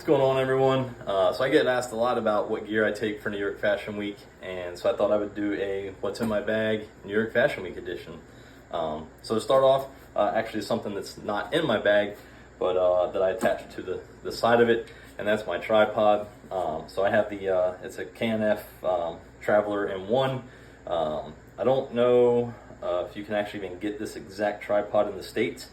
What's going on, everyone? So I get asked a lot about what gear I take for New York Fashion Week, and so I thought I would do a What's in My Bag New York Fashion Week edition. So to start off, actually something that's not in my bag, but that I attached to the side of it, and that's my tripod. So I have the, it's a K&F Traveler M1. I don't know if you can actually even get this exact tripod in the States.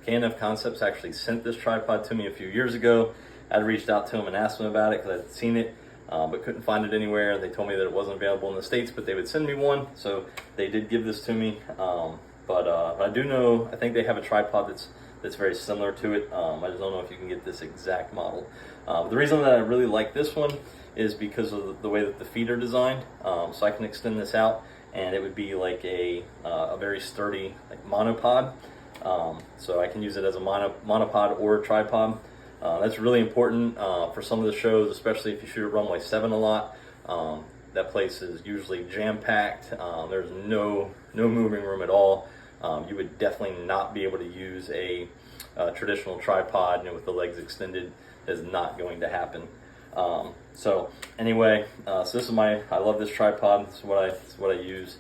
K&F Concepts actually sent this tripod to me a few years ago. I'd reached out to them and asked them about it because I'd seen it, but couldn't find it anywhere. They told me that it wasn't available in the States, but they would send me one. So they did give this to me. But I do know, I think they have a tripod that's very similar to it. I just don't know if you can get this exact model. The reason that I really like this one is because of the way that the feet are designed. So I can extend this out, and it would be like a very sturdy monopod. So I can use it as a monopod or a tripod. That's really important for some of the shows, especially if you shoot at Runway 7 a lot. That place is usually jam-packed. There's no moving room at all. You would definitely not be able to use a traditional tripod, with the legs extended. Is not going to happen. So anyway, so this is I love this tripod. This is what I use.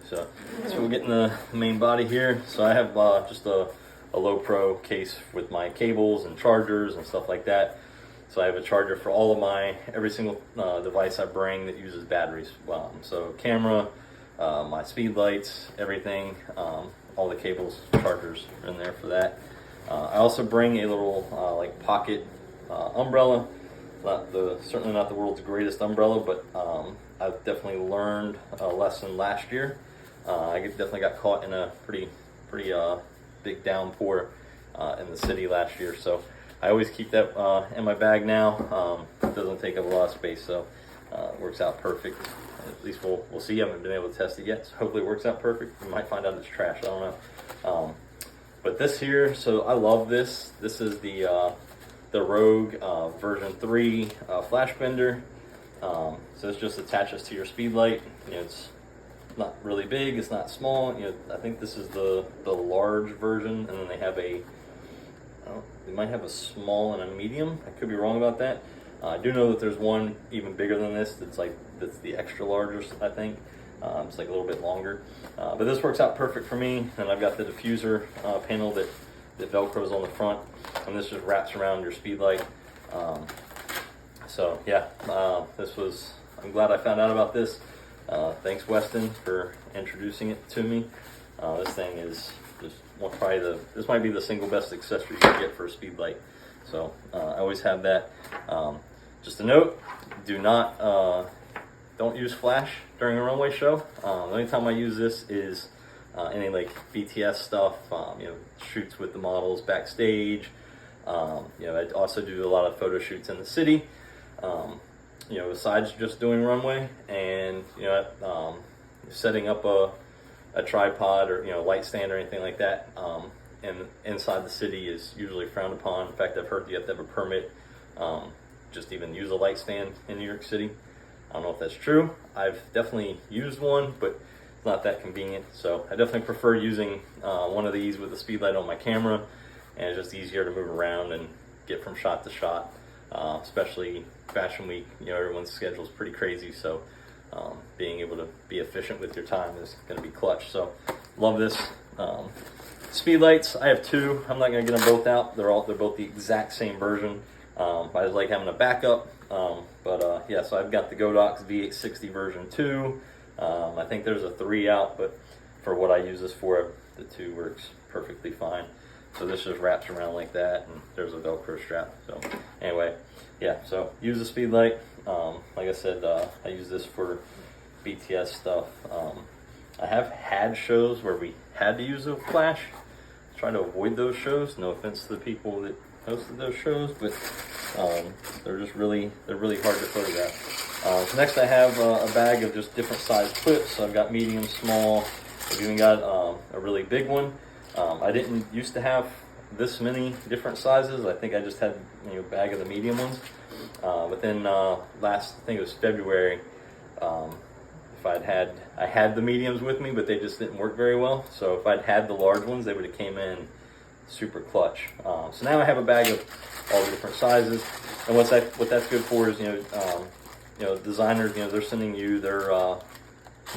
So we'll get in the main body here. So I have just a low pro case with my cables and chargers and stuff like that. So I have a charger for all of every single device I bring that uses batteries. So camera, my speed lights, everything, all the cables, chargers are in there for that. I also bring a little pocket umbrella. Certainly not the world's greatest umbrella, but I've definitely learned a lesson last year. I definitely got caught in a pretty big downpour in the city last year, so I always keep that in my bag now. It doesn't take up a lot of space, so it works out perfect. At least we'll see. I haven't been able to test it yet, so hopefully it works out perfect. We might find out it's trash. I don't know. But this here, so I love this. This is the Rogue version 3 Flashbender. So this just attaches to your speed light. It's not really big, it's not small. I think this is the large version, and then they might have a small and a medium. I could be wrong about that. I do know that there's one even bigger than this that's the extra large, I think. It's like a little bit longer, but this works out perfect for me. And I've got the diffuser panel that velcros on the front, and this just wraps around your speed light. So yeah, I'm glad I found out about this. Thanks, Weston, for introducing it to me. This thing is just this might be the single best accessory you can get for a speed light. So I always have that. Just a note: don't use flash during a runway show. The only time I use this is any BTS stuff, shoots with the models backstage. I also do a lot of photo shoots in the city. Besides just doing runway and setting up a tripod or light stand or anything like that, and inside the city is usually frowned upon. In fact, I've heard you have to have a permit just even use a light stand in New York City. I don't know if that's true. I've definitely used one, but it's not that convenient. So I definitely prefer using one of these with a speed light on my camera, and it's just easier to move around and get from shot to shot. Especially Fashion Week, everyone's schedule is pretty crazy, so being able to be efficient with your time is going to be clutch. So love this. Speed lights, I have two. I'm not going to get them both out. They're both the exact same version. I just like having a backup. Yeah, so I've got the Godox V860 version 2. I think there's a 3 out, but for what I use this for, the 2 works perfectly fine. So this just wraps around like that, and there's a Velcro strap. So anyway, yeah, so use the speed light. Like I said, I use this for BTS stuff. I have had shows where we had to use a flash. Try to avoid those shows. No offense to the people that hosted those shows, but they're really hard to photograph. So next I have a bag of just different size clips. So I've got medium, small. I've even got a really big one. I didn't used to have this many different sizes. I think I just had a bag of the medium ones. But then I think it was February, I had the mediums with me, but they just didn't work very well. So if I'd had the large ones, they would have came in super clutch. So now I have a bag of all the different sizes, and what that's good for is, designers, they're sending you their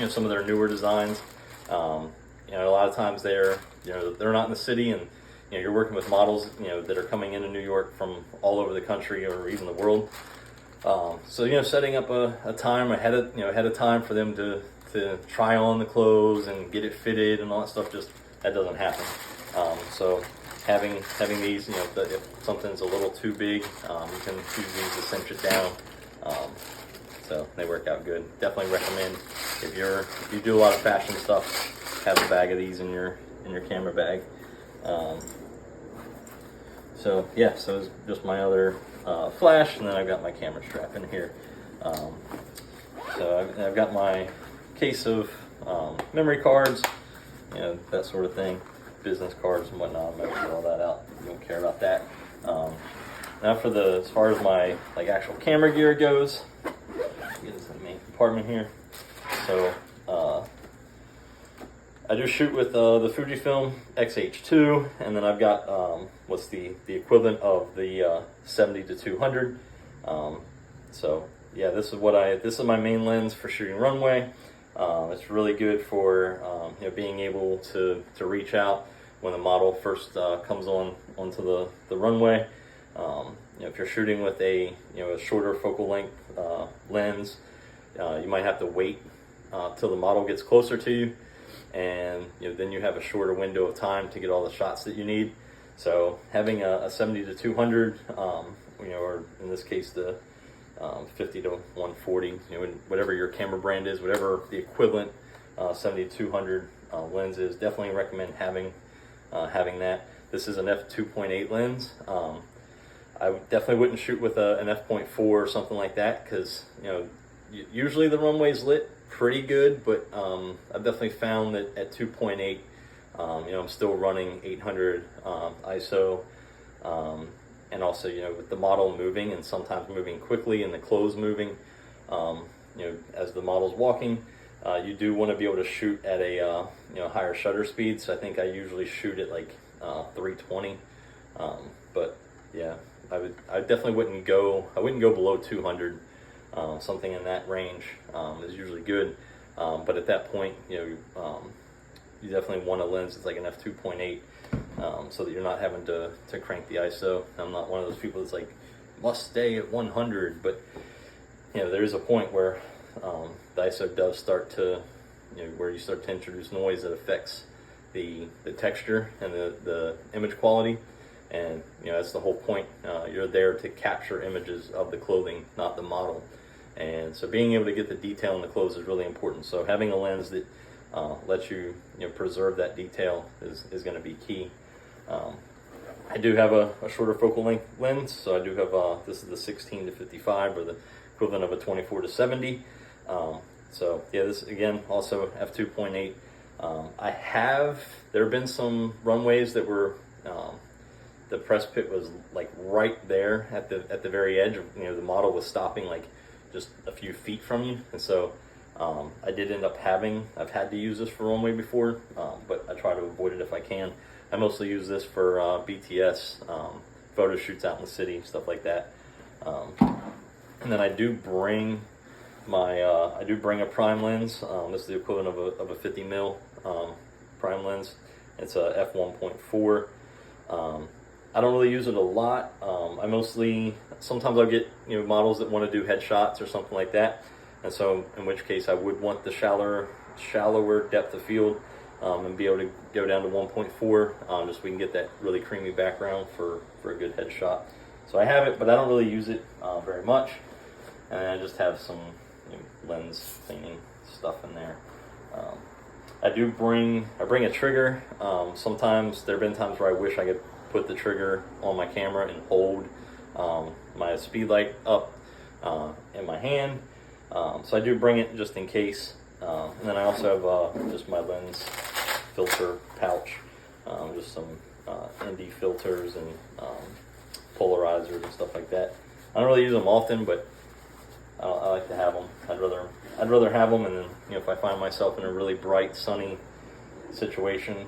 some of their newer designs. A lot of times they're not in the city, and you're working with models that are coming into New York from all over the country or even the world. So setting up a time ahead of time for them to try on the clothes and get it fitted and all that stuff, that doesn't happen. So having these, if something's a little too big, you can use these to cinch it down. So they work out good. Definitely recommend, if you do a lot of fashion stuff, have a bag of these in your camera bag. So it's just my other flash, and then I've got my camera strap in here. So I've got my case of memory cards, that sort of thing, business cards and whatnot. I'm gonna put all that out. You don't care about that. Now as far as my actual camera gear goes, get into the main compartment here. So I do shoot with the Fujifilm X-H2, and then I've got what's the equivalent of the 70-200. So yeah, this is my main lens for shooting runway. It's really good for being able to reach out when the model first comes onto the runway. If you're shooting with a shorter focal length lens, you might have to wait till the model gets closer to you, and then you have a shorter window of time to get all the shots that you need. So having a 70-200, or in this case the 50-140, whatever your camera brand is, whatever the equivalent 70-200 lens is, definitely recommend having that. This is an f2.8 lens. I definitely wouldn't shoot with an f.4 or something like that, because usually the runway's lit pretty good, but I've definitely found that at 2.8, I'm still running 800 ISO, and also with the model moving, and sometimes moving quickly, and the clothes moving, as the model's walking, you do want to be able to shoot at a higher shutter speed. So I think I usually shoot at 320, but yeah, I definitely wouldn't go below 200. Something in that range is usually good, but at that point, you definitely want a lens that's like an f2.8, so that you're not having to crank the ISO. I'm not one of those people that's must stay at 100, but there is a point where the ISO does start to, where you start to introduce noise that affects the texture and the image quality. And that's the whole point. You're there to capture images of the clothing, not the model. And so being able to get the detail in the clothes is really important. So having a lens that lets you, preserve that detail is going to be key. I do have a shorter focal length lens, so I do have this is the 16-55, or the equivalent of a 24-70. So yeah, this again also f2.8. There have been some runways that were the press pit was right there at the very edge. The model was stopping just a few feet from you, and so I did end up I've had to use this for runway before, but I try to avoid it if I can. I mostly use this for BTS, photo shoots out in the city, stuff like that. And then I do bring a prime lens. This is the equivalent of a 50 mil prime lens. It's a f1.4. I don't really use it a lot. Sometimes I'll get models that want to do headshots or something like that, and so in which case I would want the shallower depth of field, and be able to go down to 1.4, just so we can get that really creamy background for a good headshot. So I have it, but I don't really use it very much, and I just have some lens cleaning stuff in there. I bring a trigger. Sometimes there have been times where I wish I could put the trigger on my camera and hold my speed light up in my hand, so I do bring it just in case. And then I also have just my lens filter pouch, just some ND filters and polarizers and stuff like that. I don't really use them often, but I like to have them. I'd rather have them, and then if I find myself in a really bright, sunny situation,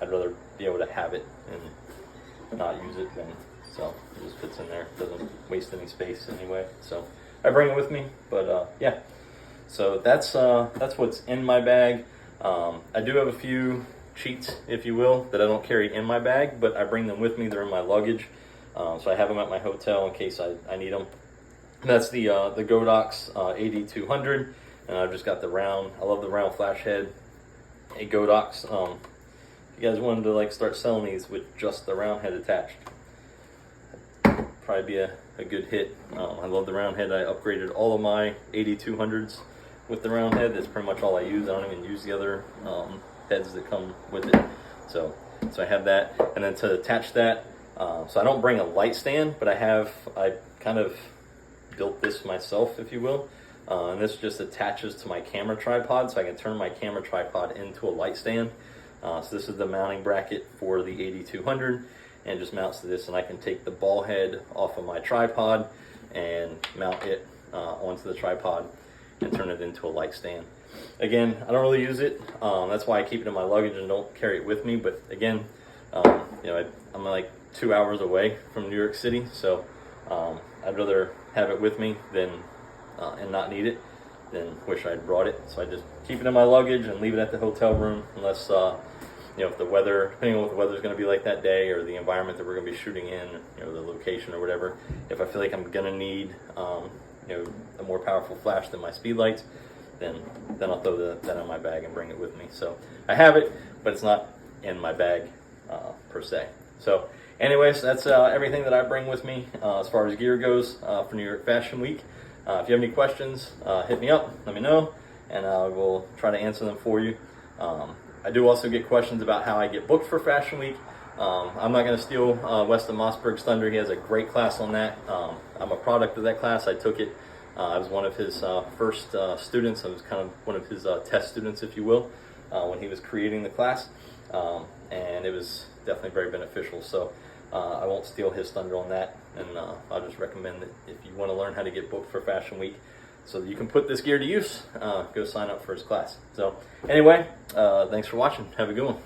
I'd rather be able to have it and not use it than, so it just fits in there. It doesn't waste any space anyway. So I bring it with me, but yeah. So that's what's in my bag. I do have a few cheats, if you will, that I don't carry in my bag, but I bring them with me. They're in my luggage. So I have them at my hotel in case I need them. And that's the Godox AD200, and I've just got the round. I love the round flash head. A Godox. If you guys wanted to like start selling these with just the round head attached, probably be a good hit. I love the round head. I upgraded all of my AD200s with the round head. That's pretty much all I use. I don't even use the other heads that come with it. So I have that, and then to attach that. So I don't bring a light stand, but I kind of built this myself, if you will. And this just attaches to my camera tripod, so I can turn my camera tripod into a light stand. So this is the mounting bracket for the AD200, and it just mounts to this, and I can take the ball head off of my tripod and mount it onto the tripod and turn it into a light stand. Again, I don't really use it. That's why I keep it in my luggage and don't carry it with me. But again, you know, I'm like 2 hours away from New York City, so I'd rather have it with me than and not need it than wish I'd brought it. So I just keep it in my luggage and leave it at the hotel room, unless you know, if the weather, depending on what the weather's going to be like that day, or the environment that we're going to be shooting in, you know, the location or whatever. If I feel like I'm going to need you know, a more powerful flash than my speed lights, then I'll throw that in my bag and bring it with me. So I have it, but it's not in my bag per se. So anyways, that's everything that I bring with me as far as gear goes for New York Fashion Week. If you have any questions, hit me up, let me know, and I will try to answer them for you. I do also get questions about how I get booked for Fashion Week. I'm not going to steal Weston Mossberg's thunder. He has a great class on that. I'm a product of that class. I took it. I was one of his first students. I was kind of one of his test students, if you will, when he was creating the class. And it was definitely very beneficial. So I won't steal his thunder on that. And I'll just recommend that if you want to learn how to get booked for Fashion Week so that you can put this gear to use, go sign up for his class. So anyway, thanks for watching. Have a good one.